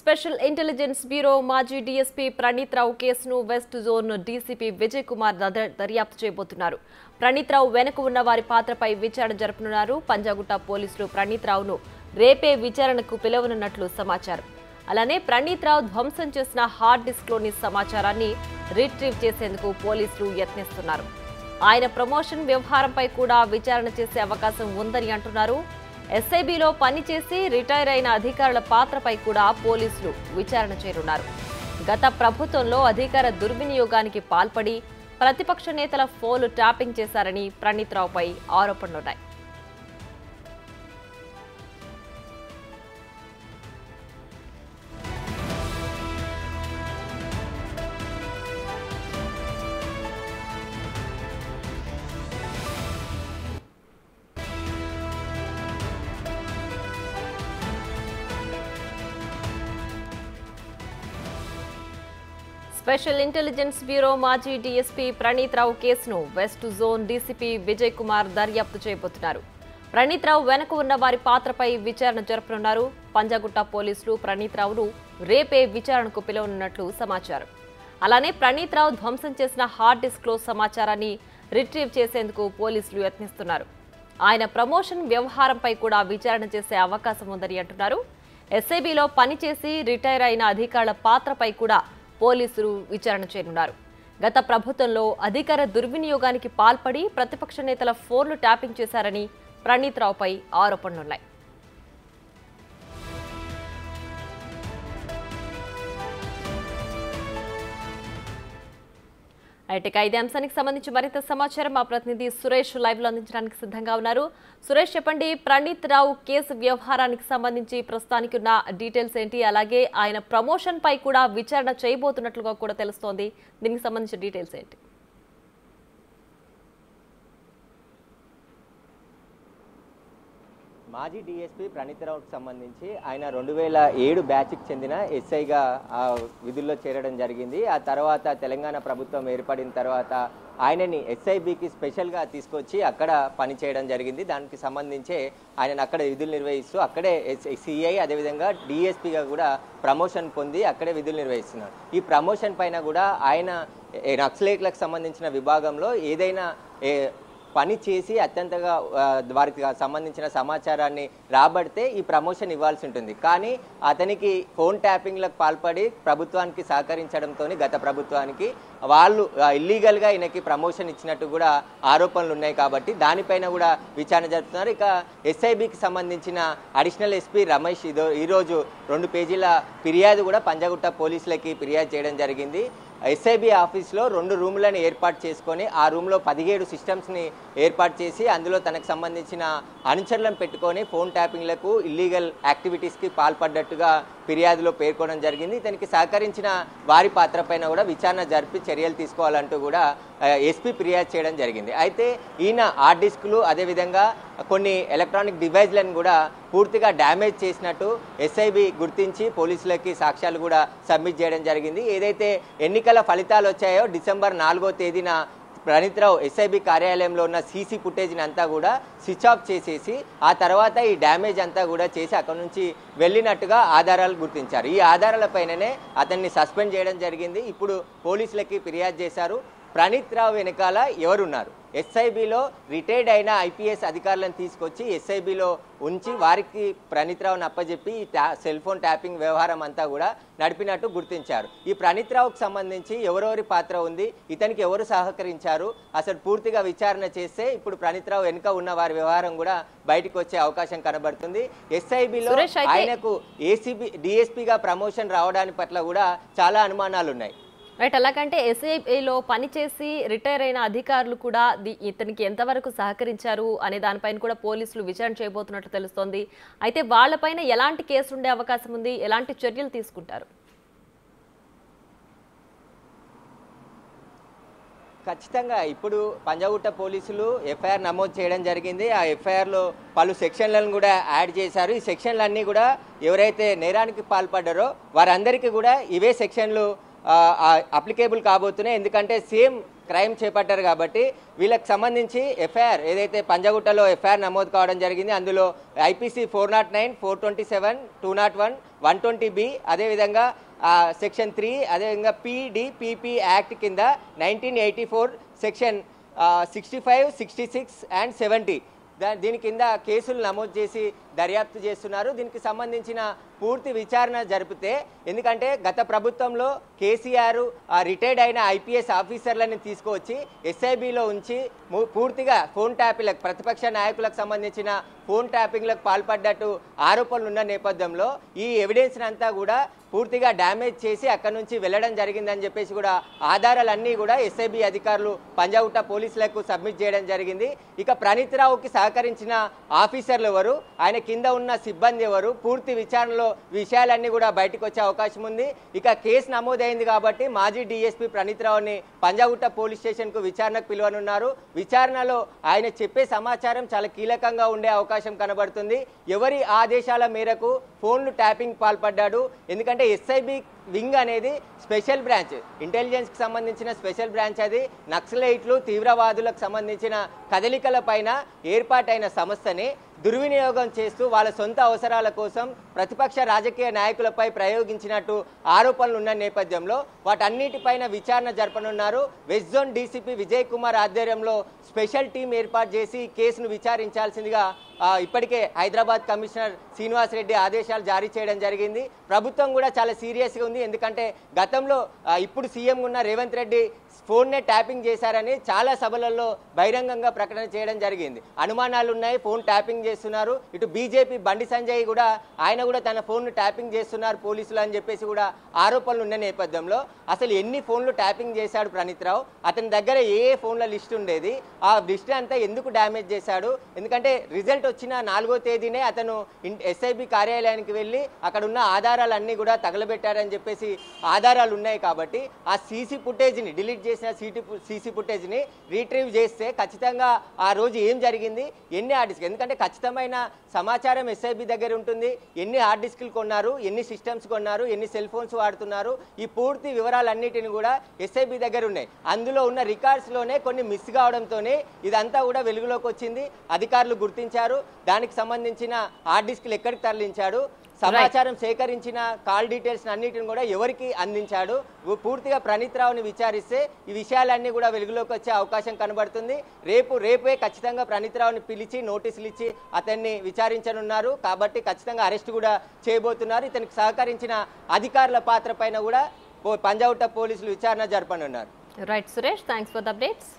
Special intelligence bureau మాజీ DSP Praneeth రావు కేసును west zone DCP Vijay Kumar దర్యాప్తు చేయబోతున్నారు. ప్రణీత్ రావు వెనుక ఉన్న వారి పాత్రపై విచారణ జరపనున్నారు. పంజాగుట్ట పోలీసులు ప్రణీత్ రావును రేపే విచారణకు పిలవనున్నట్లు సమాచారం. అలానే ప్రణీత్ రావు ధ్వంసం చేసిన హార్డ్ డిస్క్లోని సమాచారాన్ని రిట్రీవ్ చేసేందుకు పోలీసులు యత్నిస్తున్నారు. ఆయన ప్రమోషన్ వ్యవహారంపై కూడా విచారణ చేసే అవకాశం ఉందని అంటున్నారు. ఎస్ఐబిలో పనిచేసి రిటైర్ అయిన అధికారుల పాత్రపై కూడా పోలీసులు విచారణ చేయనున్నారు. గత ప్రభుత్వంలో అధికార దుర్వినియోగానికి పాల్పడి ప్రతిపక్ష నేతల ఫోన్లు ట్యాపింగ్ చేశారని ప్రణీత్ రావుపై ఆరోపణలున్నాయి. స్పెషల్ ఇంటెలిజెన్స్ బ్యూరో మాజీ డీఎస్పీ ప్రణీత్ రావు కేసును west zone DCP Vijay Kumar దర్యాప్తు చేయబోతున్నారు. ప్రణీత్ రావు వెనుక ఉన్న వారి పాత్రపై విచారణ జరపనున్నారు. పంజాగుట్ట పోలీసులు ప్రణీత్ రావును రేపే విచారణకు పిలవనున్నట్లు సమాచారం. అలానే ప్రణీత్ రావు ధ్వంసం చేసిన హార్డ్ డిస్క్లో సమాచారాన్ని రిట్రీవ్ చేసేందుకు పోలీసులు యత్నిస్తున్నారు. ఆయన ప్రమోషన్ వ్యవహారంపై కూడా విచారణ చేసే అవకాశం ఉందని అంటున్నారు. ఎస్ఐబిలో పనిచేసి రిటైర్ అయిన అధికారుల పాత్రపై కూడా పోలీసులు విచారణ చేయనున్నారు. గత ప్రభుత్వంలో అధికార దుర్వినియోగానికి పాల్పడి ప్రతిపక్ష నేతల ఫోన్లు ట్యాపింగ్ చేశారని ప్రణీత్ రావుపై ఆరోపణలున్నాయి. అయితే ఇదే అంశానికి సంబంధించి మరింత సమాచారం మా ప్రతినిధి సురేష్ లైవ్ లో అందించడానికి సిద్ధంగా ఉన్నారు. సురేష్, చెప్పండి, ప్రణీత్ రావు కేసు వ్యవహారానికి సంబంధించి ప్రస్తుతానికి ఉన్న డీటెయిల్స్ ఏంటి? అలాగే ఆయన ప్రమోషన్ పై కూడా విచారణ చేయబోతున్నట్లుగా కూడా తెలుస్తోంది. దీనికి సంబంధించిన డీటెయిల్స్ ఏంటి? మాజీ డీఎస్పీ ప్రణీత్ రావుకి సంబంధించి ఆయన 2007 బ్యాచ్కి చెందిన ఎస్ఐగా విధుల్లో చేరడం జరిగింది. ఆ తర్వాత తెలంగాణ ప్రభుత్వం ఏర్పడిన తర్వాత ఆయనని ఎస్ఐబికి స్పెషల్గా తీసుకొచ్చి అక్కడ పనిచేయడం జరిగింది. దానికి సంబంధించే ఆయనను అక్కడ విధులు నిర్వహిస్తూ అక్కడే సిఐ అదేవిధంగా డిఎస్పీగా కూడా ప్రమోషన్ పొంది అక్కడే విధులు నిర్వహిస్తున్నారు. ఈ ప్రమోషన్ పైన కూడా ఆయన నక్సలైట్లకు సంబంధించిన విభాగంలో ఏదైనా పని చేసి అత్యంతగా వారికి సంబంధించిన సమాచారాన్ని రాబడితే ఈ ప్రమోషన్ ఇవ్వాల్సి ఉంటుంది. కానీ అతనికి ఫోన్ ట్యాపింగ్లకు పాల్పడి ప్రభుత్వానికి సహకరించడంతో గత ప్రభుత్వానికి వాళ్ళు ఇల్లీగల్గా ఈయనకి ప్రమోషన్ ఇచ్చినట్టు కూడా ఆరోపణలు ఉన్నాయి. కాబట్టి దానిపైన కూడా విచారణ జరుపుతున్నారు. ఇక ఎస్ఐబికి సంబంధించిన అడిషనల్ ఎస్పీ రమేష్ ఈరోజు 2 పేజీల ఫిర్యాదు కూడా పంజాగుట్ట పోలీసులకి ఫిర్యాదు చేయడం జరిగింది. ఎస్ఐబి ఆఫీస్లో 2 రూమ్లను ఏర్పాటు చేసుకొని ఆ రూమ్లో 17 సిస్టమ్స్ని ఏర్పాటు చేసి అందులో తనకు సంబంధించిన అనుచరులను పెట్టుకొని ఫోన్ ట్యాపింగ్లకు ఇల్లీగల్ యాక్టివిటీస్కి పాల్పడ్డట్టుగా ఫిర్యాదులో పేర్కొనడం జరిగింది. ఇతనికి సహకరించిన వారి పాత్ర పైన కూడా విచారణ జరిపి చర్యలు తీసుకోవాలంటూ కూడా ఎస్పీ ఫిర్యాదు చేయడం జరిగింది. అయితే ఈయన హార్డ్ డిస్క్లు అదేవిధంగా కొన్ని ఎలక్ట్రానిక్ డివైజ్లను కూడా పూర్తిగా డ్యామేజ్ చేసినట్టు ఎస్ఐబి గుర్తించి పోలీసులకి సాక్ష్యాలు కూడా సబ్మిట్ చేయడం జరిగింది. ఏదైతే ఎన్నికల ఫలితాలు వచ్చాయో డిసెంబర్ 4వ తేదీన ప్రణీత్ రావు ఎస్ఐబి కార్యాలయంలో ఉన్న సీసీ ఫుటేజ్ని అంతా కూడా స్విచ్ ఆఫ్ చేసేసి ఆ తర్వాత ఈ డ్యామేజ్ అంతా కూడా చేసి అక్కడ నుంచి వెళ్ళినట్టుగా ఆధారాలు గుర్తించారు. ఈ ఆధారాలపైననే అతన్ని సస్పెండ్ చేయడం జరిగింది. ఇప్పుడు పోలీసులకి ఫిర్యాదు చేశారు. ప్రణీత్ రావు వెనకాల ఎవరున్నారు? ఎస్ఐబిలో రిటైర్డ్ అయిన ఐపీఎస్ అధికారులను తీసుకొచ్చి ఎస్ఐబిలో ఉంచి వారికి ప్రణీత్ రావుని అప్పచెప్పి సెల్ ఫోన్ ట్యాపింగ్ వ్యవహారం అంతా కూడా నడిపినట్టు గుర్తించారు. ఈ ప్రణీత్ రావుకు సంబంధించి ఎవరెవరి పాత్ర ఉంది, ఇతనికి ఎవరు సహకరించారు, అసలు పూర్తిగా విచారణ చేస్తే ఇప్పుడు ప్రణీత్ రావు వెనుక ఉన్న వారి వ్యవహారం కూడా బయటకు వచ్చే అవకాశం కనబడుతుంది. ఎస్ఐబిలో ఆయనకు డిఎస్పీగా ప్రమోషన్ రావడానికి పట్ల కూడా చాలా అనుమానాలు ఉన్నాయి. రైట్, అలాగంటే ఎస్ఐలో పనిచేసి రిటైర్ అయిన అధికారులు కూడా ఇతనికి ఎంతవరకు సహకరించారు అనే దానిపైన కూడా పోలీసులు విచారణ చేయబోతున్నట్లు తెలుస్తోంది. అయితే వాళ్లపైన ఎలాంటి కేసు ఉండే అవకాశం ఉంది, ఎలాంటి చర్యలు తీసుకుంటారు? ఖచ్చితంగా ఇప్పుడు పంజాగుట్ట పోలీసులు ఎఫ్ఐఆర్ నమోదు చేయడం జరిగింది. ఆ ఎఫ్ఐఆర్లో పలు సెక్షన్లను కూడా యాడ్ చేశారు. ఈ సెక్షన్లన్నీ కూడా ఎవరైతే నేరానికి పాల్పడ్డారో వారందరికీ కూడా ఇవే సెక్షన్లు అప్లికేబుల్ కాబోతున్నాయి. ఎందుకంటే సేమ్ క్రైమ్ చేపట్టారు కాబట్టి వీళ్ళకి సంబంధించి ఎఫ్ఐఆర్ ఏదైతే పంజగుట్టలో ఎఫ్ఐఆర్ నమోదు కావడం జరిగింది. అందులో ఐపీసీ 409, 427, 201, 120B అదేవిధంగా సెక్షన్ 3 అదేవిధంగా PDPP యాక్ట్ కింద 1984 సెక్షన్ 65, 66 and 70 దీని కింద కేసులు నమోదు చేసి దర్యాప్తు చేస్తున్నారు. దీనికి సంబంధించిన పూర్తి విచారణ జరిపితే, ఎందుకంటే గత ప్రభుత్వంలో కేసీఆర్ రిటైర్డ్ అయిన ఐపీఎస్ ఆఫీసర్లను తీసుకువచ్చి ఎస్ఐబిలో ఉంచి పూర్తిగా ఫోన్ ట్యాపింగ్లకు ప్రతిపక్ష నాయకులకు సంబంధించిన ఫోన్ ట్యాపింగ్లకు పాల్పడ్డట్టు ఆరోపణలు ఉన్న నేపథ్యంలో ఈ ఎవిడెన్స్ అంతా కూడా పూర్తిగా డ్యామేజ్ చేసి అక్కడి నుంచి వెళ్ళడం జరిగిందని చెప్పేసి కూడా ఆధారాలన్నీ కూడా ఎస్ఐబి అధికారులు పంజాగుట్ట పోలీసులకు సబ్మిట్ చేయడం జరిగింది. ఇక ప్రణీత్ రావుకి సహకరించిన ఆఫీసర్లు ఎవరు, ఆయన కింద ఉన్న సిబ్బంది ఎవరు, పూర్తి విచారణలో విషయాలన్నీ కూడా బయటకు వచ్చే అవకాశం ఉంది. ఇక కేసు నమోదైంది కాబట్టి మాజీ డీఎస్పీ ప్రణీత్ రావుని పంజాగుట్ట పోలీస్ స్టేషన్కు విచారణకు పిలువనున్నారు. విచారణలో ఆయన చెప్పే సమాచారం చాలా కీలకంగా ఉండే అవకాశం కనబడుతుంది. ఎవరి ఆదేశాల మేరకు ఫోన్లు ట్యాపింగ్ పాల్పడ్డాడు, ఎందుకంటే ఎస్ఐబి వింగ్ అనేది స్పెషల్ బ్రాంచ్, ఇంటెలిజెన్స్కి సంబంధించిన స్పెషల్ బ్రాంచ్. అది నక్సలైట్లు తీవ్రవాదులకు సంబంధించిన కదలికల పైన ఏర్పాటైన సంస్థని దుర్వినియోగం చేస్తూ వాళ్ళ సొంత అవసరాల కోసం ప్రతిపక్ష రాజకీయ నాయకులపై ప్రయోగించినట్టు ఆరోపణలు ఉన్న నేపథ్యంలో వాటన్నిటిపైన విచారణ జరపనున్నారు. West zone DCP Vijay Kumar ఆధ్వర్యంలో స్పెషల్ టీం ఏర్పాటు చేసి కేసును విచారించాల్సిందిగా ఇప్పటికే హైదరాబాద్ కమిషనర్ శ్రీనివాస్ రెడ్డి ఆదేశాలు జారీ చేయడం జరిగింది. ప్రభుత్వం కూడా చాలా సీరియస్గా ఉంది, ఎందుకంటే గతంలో ఇప్పుడు సీఎం ఉన్న రేవంత్ రెడ్డి ఫోన్నే ట్యాపింగ్ చేశారని చాలా సభలలో బహిరంగంగా ప్రకటన చేయడం జరిగింది. అనుమానాలు ఉన్నాయి, ఫోన్ ట్యాపింగ్ చేస్తున్నారు. ఇటు బీజేపీ బండి సంజయ్ కూడా ఆయన కూడా తన ఫోన్ను ట్యాపింగ్ చేస్తున్నారు పోలీసులు అని చెప్పేసి కూడా ఆరోపణలు ఉన్న నేపథ్యంలో అసలు ఎన్ని ఫోన్లు ట్యాపింగ్ చేశాడు ప్రణీత్ రావు, అతని దగ్గర ఏ ఫోన్ల లిస్ట్ ఉండేది, ఆ లిస్ట్ అంతా ఎందుకు డ్యామేజ్ చేశాడు, ఎందుకంటే రిజల్ట్ వచ్చిన 4వ తేదీనే అతను ఎస్ఐబి కార్యాలయానికి వెళ్ళి అక్కడ ఉన్న ఆధారాలన్నీ కూడా తగలబెట్టారని చెప్పేసి ఆధారాలు ఉన్నాయి. కాబట్టి ఆ సీసీ ఫుటేజ్ని డిలీట్ చేసిన సీసీ ఫుటేజ్ని రీట్రీవ్ చేస్తే ఖచ్చితంగా ఆ రోజు ఏం జరిగింది, ఎన్ని హార్డ్ డిస్క్, ఎందుకంటే ఖచ్చితమైన సమాచారం ఎస్ఐబి దగ్గర ఉంటుంది. ఎన్ని హార్డ్ డిస్క్లు కొన్నారు, ఎన్ని సిస్టమ్స్ కొన్నారు, ఎన్ని సెల్ ఫోన్స్ వాడుతున్నారు, ఈ పూర్తి వివరాలన్నిటిని కూడా ఎస్ఐబి దగ్గర ఉన్నాయి. అందులో ఉన్న రికార్డ్స్లోనే కొన్ని మిస్ కావడంతోనే ఇదంతా కూడా వెలుగులోకి వచ్చింది. అధికారులు గుర్తించారు. దానికి సంబంధించిన హార్డ్ డిస్క్లు ఎక్కడికి తరలించాడు, సమాచారం సేకరించిన కాల్ డీటెయిల్స్ అన్నిటిని కూడా ఎవరికి అందించాడు, పూర్తిగా ప్రణీత్ రావుని విచారిస్తే ఈ విషయాలన్నీ కూడా వెలుగులోకి వచ్చే అవకాశం కనబడుతుంది. రేపే ఖచ్చితంగా ప్రణీత్ రావుని పిలిచి నోటీసులు ఇచ్చి అతన్ని విచారించనున్నారు. కాబట్టి ఖచ్చితంగా అరెస్ట్ కూడా చేయబోతున్నారు. ఇతనికి సహకరించిన అధికారుల పాత్ర పైన కూడా పంజాగుట్ట పోలీసులు విచారణ జరపనున్నారు. Right Suresh, thanks for the updates.